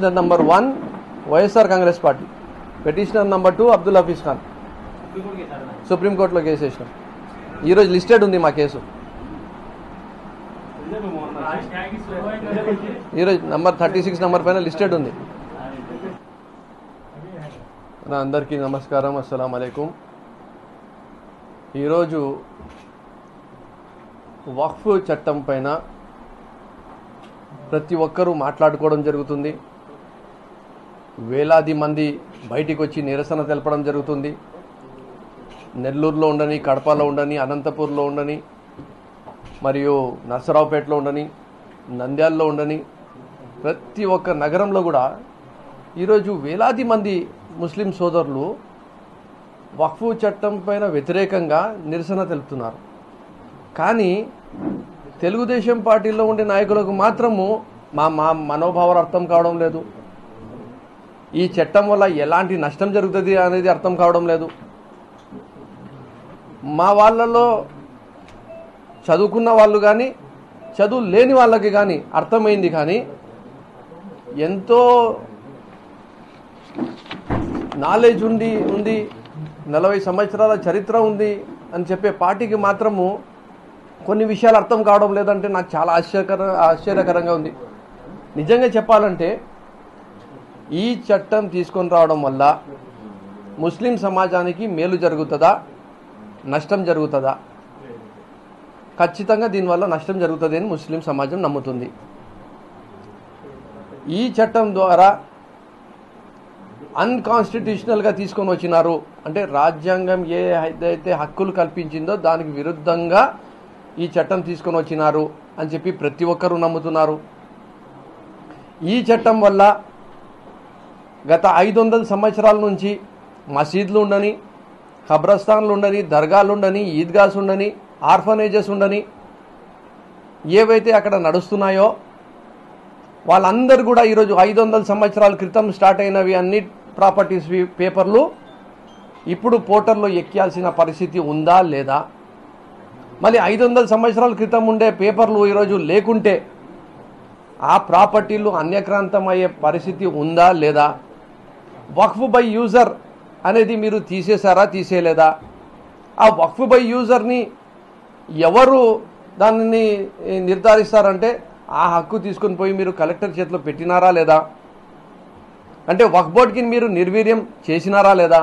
Petitioner number 1 YSR Congress party, petitioner number 2 Abdul Hafeez Khan. సుప్రీంకోర్టులో case వేసినాం. ఈరోజు లిస్టెడ్ ఉంది మా కేసు. ఈరోజు నంబర్ 36 నంబర్ పైన లిస్టెడ్ ఉంది. అందరికీ నమస్కారం, అస్సలాము అలైకుం. ఈరోజు వక్ఫ్ చట్టం పైన ప్రతి ఒక్కరూ మాట్లాడుకోవడం జరుగుతుంది. వేలాది మంది బయటికి వచ్చి నిరసన తెలపడం జరుగుతుంది. నెల్లూరులో ఉండని, కడపలో ఉండని, అనంతపూర్లో ఉండని, మరియు నర్సరావుపేటలో ఉండని, నంద్యాలలో ఉండని, ప్రతి ఒక్క నగరంలో కూడా ఈరోజు వేలాది మంది ముస్లిం సోదరులు వక్ఫ్ చట్టం పైన వ్యతిరేకంగా నిరసన తెలుపుతున్నారు. కానీ తెలుగుదేశం పార్టీలో ఉండే నాయకులకు మాత్రము మా మనోభావాలు అర్థం కావడం లేదు. ఈ చట్టం వల్ల ఎలాంటి నష్టం జరుగుతుంది అనేది అర్థం కావడం లేదు. మా వాళ్ళలో చదువుకున్న వాళ్ళు కానీ చదువు లేని వాళ్ళకి కానీ అర్థమైంది. కానీ ఎంతో నాలెడ్జ్ ఉంది 40 సంవత్సరాల చరిత్ర ఉంది అని చెప్పే పార్టీకి మాత్రము కొన్ని విషయాలు అర్థం కావడం లేదంటే నాకు చాలా ఆశ్చర్యకరంగా ఉంది. నిజంగా చెప్పాలంటే ఈ చట్టం తీసుకొని రావడం వల్ల ముస్లిం సమాజానికి మేలు జరుగుతుందా, నష్టం జరుగుతుందా? ఖచ్చితంగా దీనివల్ల నష్టం జరుగుతుంది అని ముస్లిం సమాజం నమ్ముతుంది. ఈ చట్టం ద్వారా అన్కాన్స్టిట్యూషనల్గా తీసుకొని వచ్చినారు అంటే రాజ్యాంగం ఏదైతే హక్కులు కల్పించిందో దానికి విరుద్ధంగా ఈ చట్టం తీసుకొని వచ్చినారు అని చెప్పి ప్రతి ఒక్కరూ నమ్ముతున్నారు. ఈ చట్టం వల్ల గత 500 సంవత్సరాల నుంచి మసీదులు ఉండని, ఖబ్రస్థాన్లు ఉండని, దర్గాలు ఉండని, ఈద్గాస్ ఉండని, ఆర్ఫనేజెస్ ఉండని, ఏవైతే అక్కడ నడుస్తున్నాయో వాళ్ళందరూ కూడా ఈరోజు 500 సంవత్సరాల క్రితం స్టార్ట్ అయినవి అన్ని ప్రాపర్టీస్ పేపర్లు ఇప్పుడు పోర్టల్లో ఎక్కాల్సిన పరిస్థితి ఉందా లేదా? మళ్ళీ 500 సంవత్సరాల క్రితం ఉండే పేపర్లు ఈరోజు లేకుంటే ఆ ప్రాపర్టీలు అన్యక్రాంతం అయ్యే పరిస్థితి ఉందా లేదా? వక్ఫ్ బై యూజర్ అనేది మీరు తీసేశారా, తీసేయలేదా? ఆ వక్ఫ్ బై యూజర్ని ఎవరు దానిని నిర్ధారిస్తారంటే ఆ హక్కు తీసుకొని పోయి మీరు కలెక్టర్ చేతిలో పెట్టినారా లేదా? అంటే వక్ఫ్ బోర్డుకి మీరు నిర్వీర్యం చేసినారా లేదా?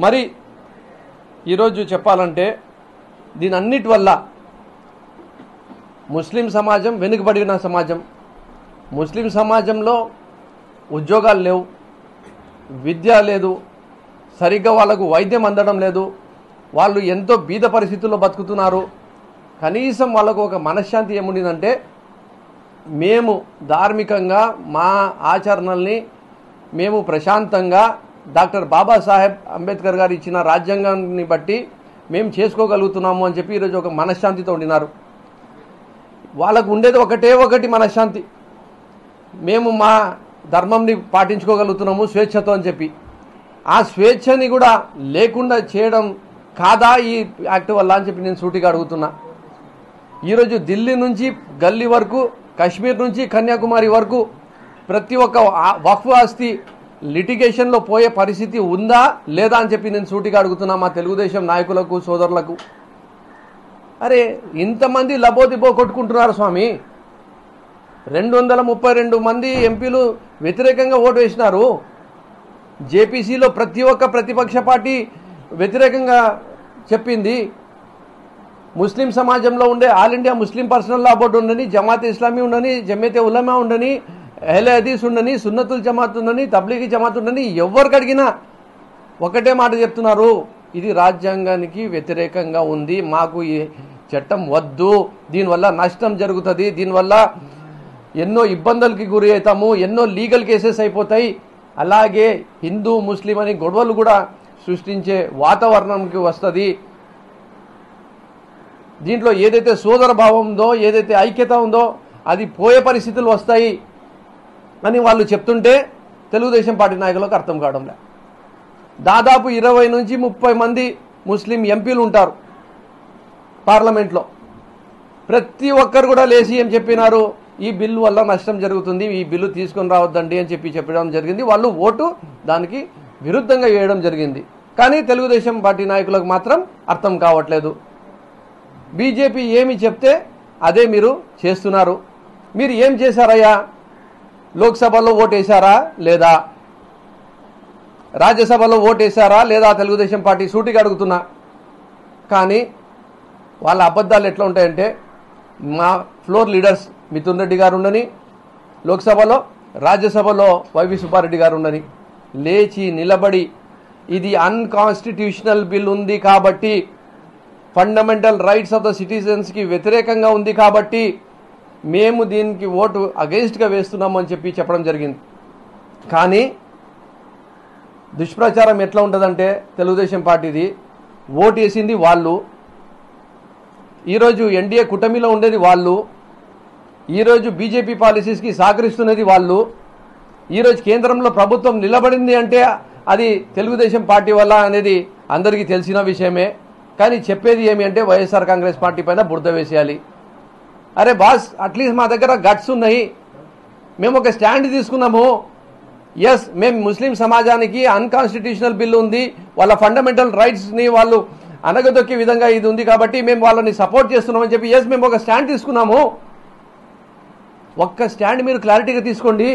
మరి ఈరోజు చెప్పాలంటే దీని అన్నిటి వల్ల ముస్లిం సమాజం వెనుకబడిన సమాజం. ముస్లిం సమాజంలో ఉద్యోగాలు లేవు, విద్య లేదు, సరిగ్గా వాళ్ళకు వైద్యం అందడం లేదు, వాళ్ళు ఎంతో బీద పరిస్థితుల్లో బతుకుతున్నారు. కనీసం వాళ్ళకు ఒక మనశ్శాంతి ఏముండిందంటే మేము ధార్మికంగా మా ఆచరణల్ని మేము ప్రశాంతంగా డాక్టర్ బాబాసాహెబ్ అంబేద్కర్ గారు ఇచ్చిన రాజ్యాంగాన్ని బట్టి మేము చేసుకోగలుగుతున్నాము అని చెప్పి ఈరోజు ఒక మనశ్శాంతితో ఉండినారు. వాళ్ళకు ఉండేది ఒకటి మనశ్శాంతి, మేము మా ధర్మంని పాటించుకోగలుగుతున్నాము స్వేచ్ఛతో అని చెప్పి. ఆ స్వేచ్ఛని కూడా లేకుండా చేయడం కాదా ఈ యాక్ట్ వల్ల అని చెప్పి నేను సూటిగా అడుగుతున్నా. ఈరోజు ఢిల్లీ నుంచి గల్లీ వరకు, కశ్మీర్ నుంచి కన్యాకుమారి వరకు ప్రతి ఒక్క వక్ఫ్ ఆస్తి లిటిగేషన్లో పోయే పరిస్థితి ఉందా లేదా అని చెప్పి నేను సూటిగా అడుగుతున్నా మా తెలుగుదేశం నాయకులకు, సోదరులకు. అరే ఇంతమంది లబోదిబో కొట్టుకుంటున్నారు స్వామి. 232 మంది ఎంపీలు వ్యతిరేకంగా ఓటు వేసినారు. జేపీసీలో ప్రతి ఒక్క ప్రతిపక్ష పార్టీ వ్యతిరేకంగా చెప్పింది. ముస్లిం సమాజంలో ఉండే ఆల్ ఇండియా ముస్లిం పర్సనల్ లా బోర్డు ఉండని, జమాత్ ఇస్లామీ ఉండని, జమీయతే ఉలమా ఉండని, అహ్లే హదీస్ ఉండని, సున్నతుల్ జమాత్ ఉండని, తబ్లీగీ జమాత్ ఉండని, ఎవరికి అడిగినా ఒకటే మాట చెప్తున్నారు, ఇది రాజ్యాంగానికి వ్యతిరేకంగా ఉంది, మాకు ఈ చట్టం వద్దు, దీనివల్ల నష్టం జరుగుతుంది, దీనివల్ల ఎన్నో ఇబ్బందులకి గురి అవుతాము, ఎన్నో లీగల్ కేసెస్ అయిపోతాయి, అలాగే హిందూ ముస్లిం అని గొడవలు కూడా సృష్టించే వాతావరణంకి వస్తుంది, దీంట్లో ఏదైతే సోదర భావం ఉందో, ఏదైతే ఐక్యత ఉందో అది పోయే పరిస్థితులు వస్తాయి అని వాళ్ళు చెప్తుంటే తెలుగుదేశం పార్టీ నాయకులకు అర్థం కావడం లేదు. దాదాపు 20 నుంచి 30 మంది ముస్లిం ఎంపీలు ఉంటారు పార్లమెంట్లో. ప్రతి ఒక్కరు కూడా లేచి ఏం చెప్పినారు, ఈ బిల్లు వల్ల నష్టం జరుగుతుంది, ఈ బిల్లు తీసుకొని రావద్దండి అని చెప్పడం జరిగింది. వాళ్ళు ఓటు దానికి విరుద్ధంగా వేయడం జరిగింది. కానీ తెలుగుదేశం పార్టీ నాయకులకు మాత్రం అర్థం కావట్లేదు. బీజేపీ ఏమి చెప్తే అదే మీరు చేస్తున్నారు. మీరు ఏం చేశారయ్యా? లోక్సభలో ఓటేశారా లేదా? రాజ్యసభలో ఓటేశారా లేదా? తెలుగుదేశం పార్టీ సూటిగా అడుగుతున్నా. కానీ వాళ్ళ అబద్ధాలు ఎట్లా ఉంటాయంటే, మా ఫ్లోర్ లీడర్స్ మిథున్ రెడ్డి గారు ఉండని లోక్సభలో, రాజ్యసభలో వైవి సుబ్బారెడ్డి గారు ఉండని లేచి నిలబడి ఇది అన్కాన్స్టిట్యూషనల్ బిల్ ఉంది కాబట్టి, ఫండమెంటల్ రైట్స్ ఆఫ్ ద సిటిజన్స్కి వ్యతిరేకంగా ఉంది కాబట్టి మేము దీనికి ఓటు అగెయిన్స్ట్గా వేస్తున్నాము అని చెప్పడం జరిగింది. కానీ దుష్ప్రచారం ఎట్లా ఉంటుందంటే, తెలుగుదేశం పార్టీది ఓటు వేసింది వాళ్ళు, ఈరోజు ఎన్డీఏ కూటమిలో ఉండేది వాళ్ళు, ఈరోజు బీజేపీ పాలసీస్కి సహకరిస్తున్నది వాళ్ళు, ఈరోజు కేంద్రంలో ప్రభుత్వం నిలబడింది అంటే అది తెలుగుదేశం పార్టీ వల్ల అనేది అందరికీ తెలిసిన విషయమే. కానీ చెప్పేది ఏమి అంటే వైఎస్ఆర్ కాంగ్రెస్ పార్టీ పైన బురద వేసేయాలి. అరే బాస్, అట్లీస్ట్ మా దగ్గర గట్స్ ఉన్నాయి, మేము ఒక స్టాండ్ తీసుకున్నాము. ఎస్, మేము ముస్లిం సమాజానికి అన్కాన్స్టిట్యూషనల్ బిల్లు ఉంది, వాళ్ళ ఫండమెంటల్ రైట్స్ని వాళ్ళు అనగదొక్కే విధంగా ఇది ఉంది కాబట్టి మేము వాళ్ళని సపోర్ట్ చేస్తున్నామని చెప్పి ఎస్ మేము ఒక స్టాండ్ తీసుకున్నాము. ఒక్క స్టాండ్ మీరు క్లారిటీగా తీసుకోండి.